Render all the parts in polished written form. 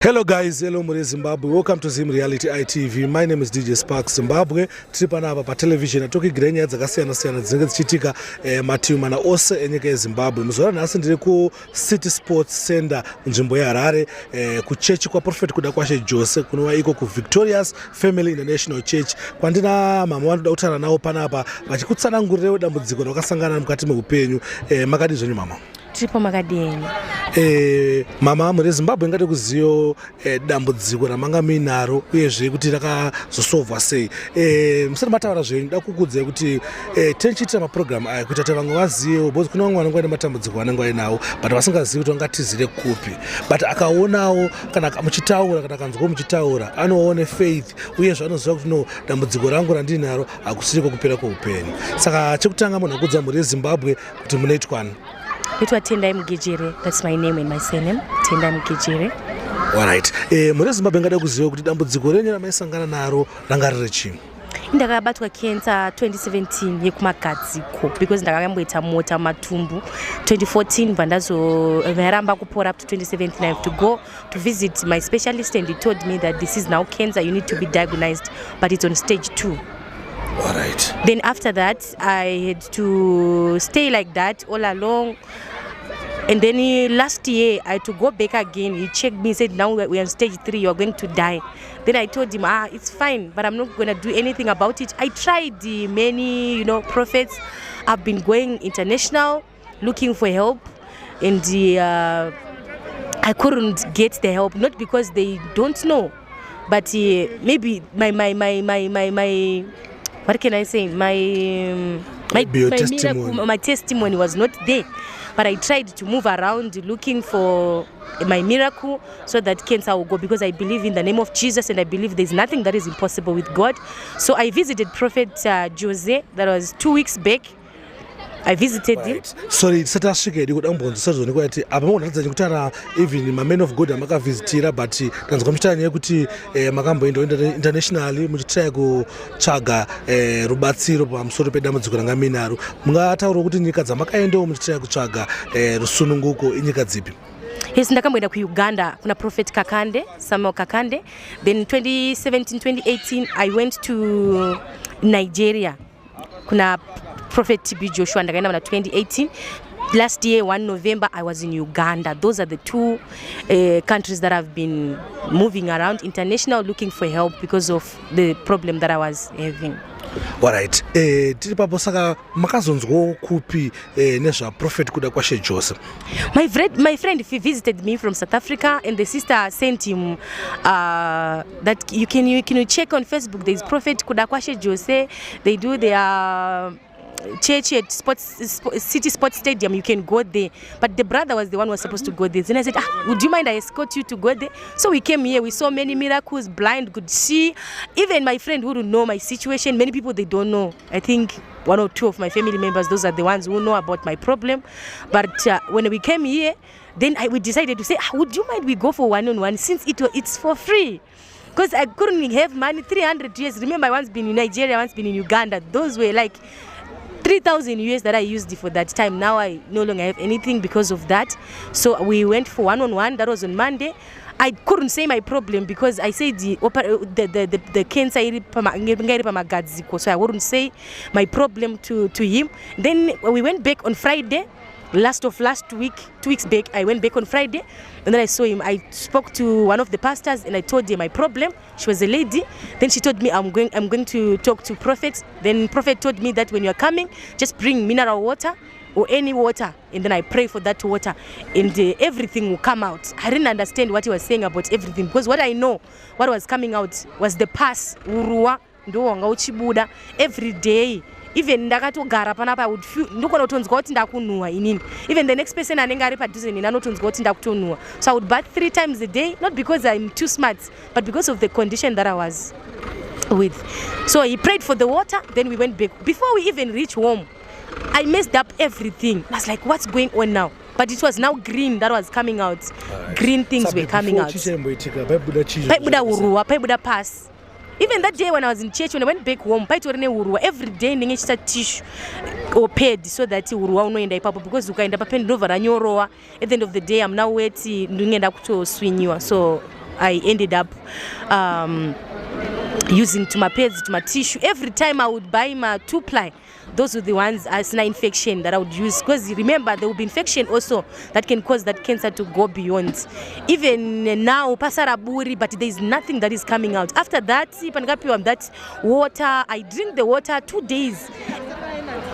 Hello guys, hello Muri Zimbabwe. Welcome to Zim Reality ITV. My name is DJ Spark Zimbabwe. Tripana apa pa television atoki grenya dzakasiyana siyana dzinenge dzichitika mativi mana ose enyika yeZimbabwe. Muzora nhasi ndiri ku City Sports Center nzvimbo yeHarare kuchechi kwa Prophet kuda kwashe Jose kunova iko ku Victorious Family International Church. Kwandina mama vanoda kutaura nawo panapa vachikutsanangurirawo dambudziko rakasangana mukati meupenyu. Makadi zvoni mama? Tripo makadini. Mama muri Zimbabwe ngati kuziyo dambudziko ramanga minaro uyezve kuti rakazosovwa sei. Musati mataura zvenyu da kukudzai kuti tenchiita maprogram aya kuti vamwe vazive because kuna vamwe vanenge vane matambudziko vanenge vainawo but vasingazivi kuti vangatizire kupi but akaonawo kana muchitaura kana akanzwa muchitaura anoone faith uyezve anoziva kuti no dambudziko rangu randinaro hakusiri kupera kweupenyu. Saka chekutanga munhu akudza muri Zimbabwe kuti munoitwani? Tendai Mugijere, that's my name and my surname. Tendai Mugijere. Alright. Muri Zimbabwe ngada kuziva kuti dambudziko renyu ramaisangana naro ranga riri chii? Ndakabatwa cancer 2017 yekumagadziko because ndakamboita mota matumbu 2014 vandaramba kupora up to 2017. I have to go to visit my specialist and he told me that this is now cancer, you need to be diagnosed, but it's on stage 2. All right. Then after that, I had to stay like that all along. And then last year, I had to go back again. He checked me, said, now we're on stage 3, you're going to die. Then I told him, it's fine, but I'm not going to do anything about it. I tried many, prophets. I've been going international, looking for help. And I couldn't get the help, not because they don't know, but maybe my what can I say? My testimony was not there. But I tried to move around looking for my miracle so that cancer will go, because I believe in the name of Jesus and I believe there's nothing that is impossible with God. So I visited Prophet Jose, that was 2 weeks back. I visited him. Sorry, satasvika kuti ambonzisa zvone kuti apa munoratidza kuti even men of God amakavhizitira but tanzwa muchitanya kuti makamboenda internationally muchitrai kutsvaga rubatsiro pamusoro pedambudziko ranga minaro. Mungataura kuti nyika dzamakaendawo muchitrai kutsvaga rusununguko inyika dzipi? Yes, ndakamboenda kuUganda kuna Prophet Kakande, Samuel Kakande. Then 2017-2018 I went to Nigeria kuna Prophet TB Joshua ndakaenda na 2018. Last year, 1 November, I was in Uganda. Those are the two countries that I've been moving around international looking for help because of the problem that I was having. Alright. Tiri papo saka makazonzwawo kupi nezva Prophet kuda kwashe Jose? My friend visited me from South Africa and the sister sent him that you can check on Facebook. There is Prophet kuda kwashe Jose. They do their church at City Sports Stadium. You can go there, but the brother was the one who was supposed to go there. Then I said, would you mind I escort you to go there? So we came here, we saw many miracles, blind could see. Even my friend who don't know my situation, many people they don't know. I think 1 or 2 of my family members, those are the ones who know about my problem. But when we came here, then we decided to say, would you mind we go for one-on-one since it's for free? Because I couldn't have money, 300 years. Remember, I once been in Nigeria, once been in Uganda. Those were like 3,000 US that I used for that time. Now I no longer have anything because of that. So we went for one-on-one. That was on Monday. I couldn't say my problem because I said the cancer, so I wouldn't say my problem to him. Then we went back on Friday. Last week, 2 weeks back, I went back on Friday and then I saw him. I spoke to one of the pastors and I told her my problem. She was a lady. Then she told me I'm going to talk to Prophet. Then Prophet told me that when you're coming, just bring mineral water or any water, and then I pray for that water and everything will come out. I didn't understand what he was saying about everything because what I know, what was coming out was the pus, urua, ndoanga uchibuda every day. Even ndakatogara panapa I would feel ndokona kutonzwa kuti ndakunwa inini. Even the next person anenge ari padhuze neni anotonzwa kuti ndakutonwa. So I would bath 3 times a day, not because I'm too smart, but because of the condition that I was with. So he prayed for the water, then we went back. Before we even reached home, I messed up everything. I was like, what's going on now? But it was now green that was coming out. Green things were coming out. Paibuda urua, paibuda pass. Even that day when I was in church, when I went back home, every day I used tissue or pad so that urua unoenda ipapo because ukaenda papen over anyoroa. At the end of the day, I'm now waiting to swing you. So I ended up using to my pads, to my tissue. Every time I would buy my 2-ply, those were the ones as an infection that I would use, because remember there will be infection also that can cause that cancer to go beyond. Even now, pasaraburi, but there is nothing that is coming out. After that, that water, I drink the water 2 days.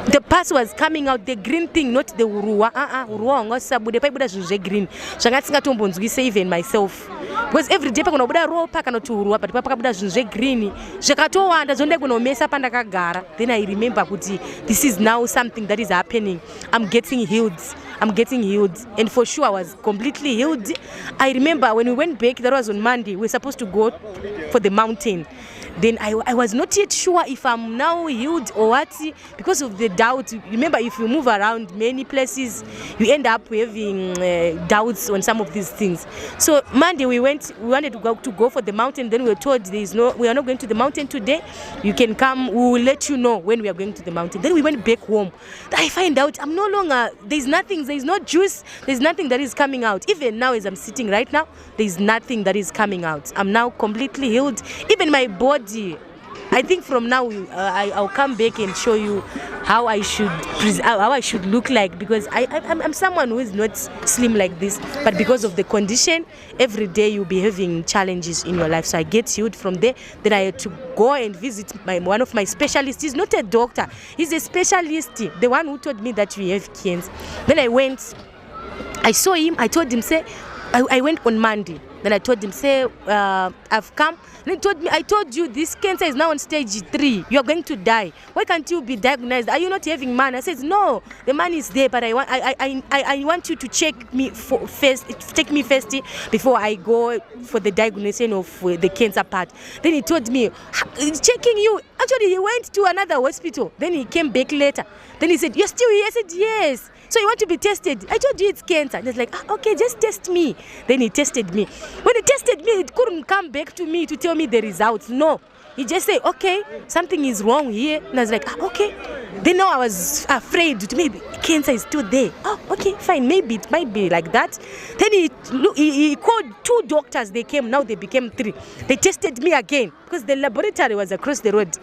The pus was coming out, the green thing, not the urua. Urua ngosabude paibuda zvinhu green. Zvanga tisingatongonzwise even myself. Because every day pakunobuda ropa kana kuti urua, but pakabuda zvinhu green. Zvakatowanda zvonde kunomesa pandakagara. Then I remember kuti this is now something that is happening. I'm getting healed. And for sure I was completely healed. I remember when we went back, that was on Monday, we were supposed to go for the mountain. Then I was not yet sure if I'm now healed or what, because of the doubt. Remember, if you move around many places, you end up having doubts on some of these things. So Monday we wanted to go for the mountain. Then we were told we are not going to the mountain today. You can come, we will let you know when we are going to the mountain. Then we went back home. I find out I'm no longer, there's no juice, there's nothing that is coming out. Even now as I'm sitting right now, there's nothing that is coming out. I'm now completely healed. Even my body, I think from now I'll come back and show you how I should look like, because I'm someone who is not slim like this, but because of the condition, every day you'll be having challenges in your life. So I get healed from there. Then I had to go and visit one of my specialists. He's not a doctor, he's a specialist, the one who told me that we have cancer. Then I went, I saw him, I told him, say, I went on Monday. Then I told him, say, I've come. And he told me, I told you this cancer is now on stage 3. You are going to die. Why can't you be diagnosed? Are you not having money? I said, no, the money is there, but I want you to check me first before I go for the diagnosis of the cancer part. Then he told me, checking you. Actually, he went to another hospital. Then he came back later. Then he said, you're still here? I said, yes. So you want to be tested? I told you it's cancer. And he's like, okay, just test me. Then he tested me. When he tested me, it couldn't come back to me to tell me the results. No. He just said, okay, something is wrong here. And I was like, okay. Then now I was afraid that maybe cancer is still there. Oh, okay, fine. Maybe it might be like that. Then he called 2 doctors. They came. Now they became 3. They tested me again because the laboratory was across the road.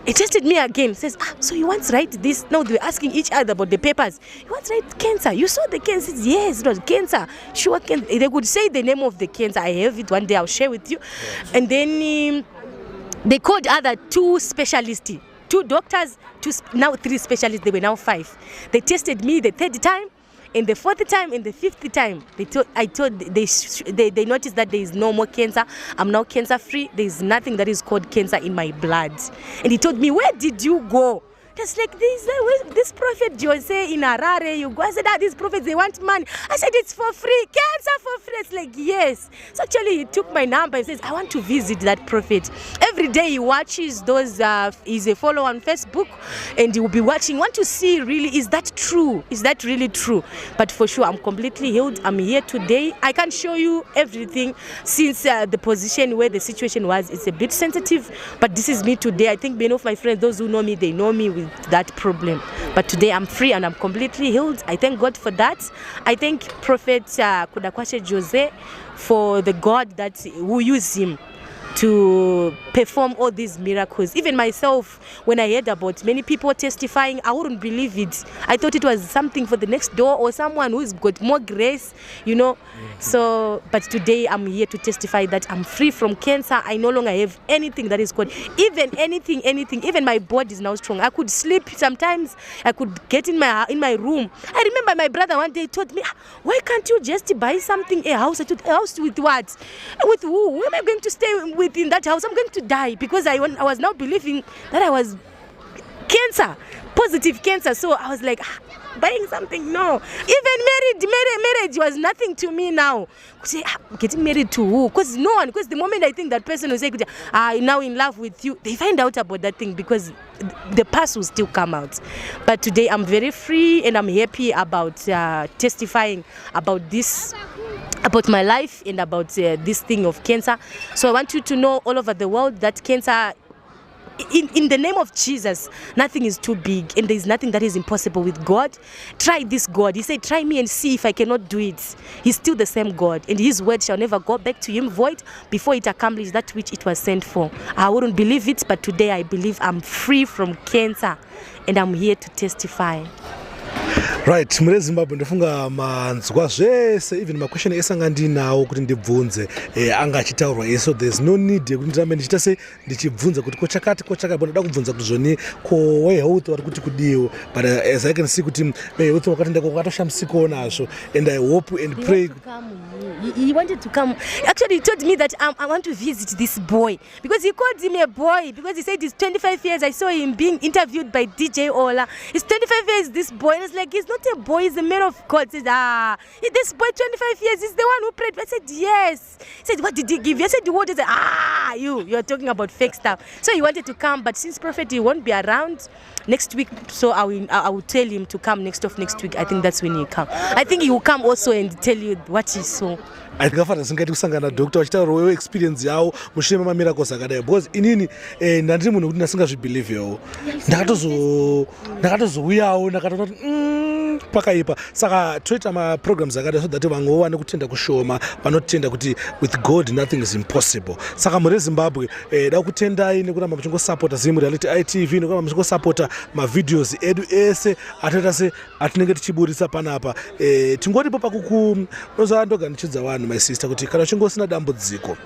He tested me again. He says, so you want to write this? Now they were asking each other about the papers. You want to write cancer? You saw the cancer? Says, yes, it was cancer. Sure, cancer. They could say the name of the cancer. I have it one day. I'll share with you. And then they called other 2 specialists. 2 doctors, now 3 specialists. They were now 5. They tested me the 3rd time, and the 4th time, and the 5th time. They noticed that there is no more cancer. I'm now cancer free. There is nothing that is called cancer in my blood. And he told me, where did you go? Just like this prophet Jose in Harare, you go. I said, these prophets, they want money. I said, it's for free. Cancer for free. It's like, yes. So actually, he took my number and says, I want to visit that prophet. Every day he watches those, he's a follower on Facebook, and he will be watching, want to see really, is that true? Is that really true? But for sure, I'm completely healed. I'm here today. I can show you everything since the position where the situation was, it's a bit sensitive, but this is me today. I think many of my friends, those who know me, they know me with that problem. But today I'm free and I'm completely healed. I thank God for that. I thank Prophet Kudakwashe Jose for the God who used him to perform all these miracles. Even myself, when I heard about many people testifying, I wouldn't believe it. I thought it was something for the next door or someone who's got more grace, you know. So, but today I'm here to testify that I'm free from cancer. I no longer have anything that is called, even anything, even my body is now strong. I could sleep sometimes. I could get in my room. I remember my brother one day told me, why can't you just buy something, a house? I told, a house with what? With who? Who am I going to stay within that house? I'm going to die, because I was now believing that I was cancer, positive cancer. So I was like, buying something, no. Even marriage was nothing to me now. Getting married to who? Because no one, because the moment I think that person will say, I'm now in love with you, they find out about that thing, because the past will still come out. But today I'm very free and I'm happy about testifying about this, about my life and about this thing of cancer. So I want you to know all over the world that cancer in the name of Jesus, nothing is too big and there's nothing that is impossible with God. Try this God. He said, try me and see if I cannot do it. He's still the same God, and his word shall never go back to him void before it accomplishes that which it was sent for. I wouldn't believe it, but today I believe I'm free from cancer and I'm here to testify. Right, mure Zimbabwe ndofunga manzwa zvese, even makwesheni esanga ndinawo kuti ndibvunze anga achitaurwa ese, so there's no need yekuti ndirambe ndichita se ndichibvunza kuti kochakati ndoda kubvunza kuti zvoni ko wehealth vari kuti kudiwo, but as I can see kuti wehealth wakati ndakatoshamisikawo nazvo, and I hope and pray. He wanted to come. Actually, he told me that I want to visit this boy because he called him a boy because he said he's 25 years. I saw him being interviewed by DJ Ola. He's 25 years, this boy. And I was like, he's not a boy, he's a man of God. He said, this boy, 25 years, he's the one who prayed. I said, yes. He said, what did he give you? I said, the word. He said, you're talking about fake stuff. So he wanted to come, but since Prophet, he won't be around next week, so I will tell him to come next week. I think that's when he come. I think he will come also and tell you what he saw. Ndingafana singaiti kusangana doctor vachitaurawo experience yawo mushure memamiracles akadai, because inini ndandiri munhu kuti ndasingazvibhilivhewo, ndakatozouyawo ndakatoona kuti pakaipa, saka toita maprograms akadai so that vamwe wane kutenda kushoma, vanotenda kuti with God nothing is impossible. Saka mure Zimbabwe da kutendai nekuramba muchingosapota Zimu Reality ITV, nekuramba muchingosapota mavideos edu ese atoita se atinenge tichiburisa panapa. Tingoripo pakukunozvandoganichidza vanhu, my sister, kuti kana uchingosina dambudziko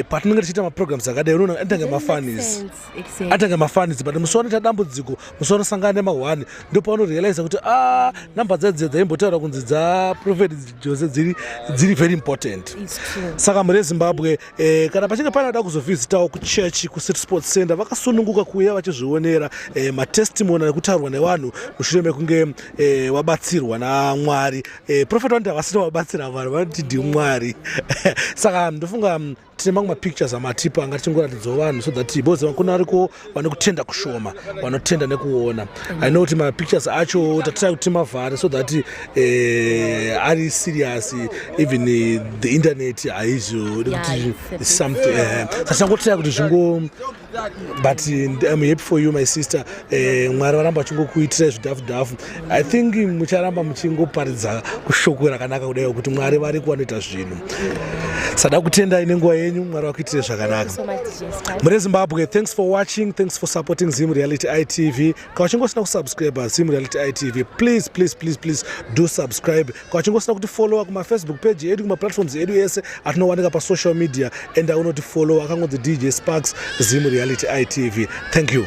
patinenge tichiita maprograms akadai unoona atanga mafanizi, but musonoita dambudziko, musonosangana nemahwani, ndipo paunorealize kuti namba dzaimbotaura kunzi dzaProphet Jose dziri very important. Saka mure Zimbabwe kana pachinge panoda kuzovisitawo kuchurch, kuCity Sports Center, vakasununguka kuuya vachizvionera matestimony nekutaurwa nevanhu mushure mekunge wabatsirwa naMwari. Prophet wandi havasina wabatsira vanhu, vanoti ndiMwari. Saka ndofunga tine mamwe mapictures amatipa anga tichingoratidzawo vanhu so that both vakuna variko vane kutenda kushoma, vanotenda nekuona. I know kuti mapictures acho tatira kuti mavhare so that ari serious, even the internet haizvo kuti something sachangotira kuti zvingo, but I'm happy for you, my sister. Mwari varamba vachingokuitira zvidhafu. I think mucharamba muchingoparidza kushoko rakanaka kudai kuti Mwari vari kuwanoita zvinhu. Sada kutendai nenguva yenyu, Mwari vakuitire zvakanaka. Mure Zimbabwe, thanks for watching, thanks for supporting Zimu Reality ITV. Kana uchingosina kusubscribe Zimu Reality ITV, please do subscribe. Kana uchingosina kuti follow kuma Facebook page yedu, kuma platforms yedu ese atinowanika pa social media, and I want to follow akangodzi DJ Sparks Zimu Reality ITV. Thank you.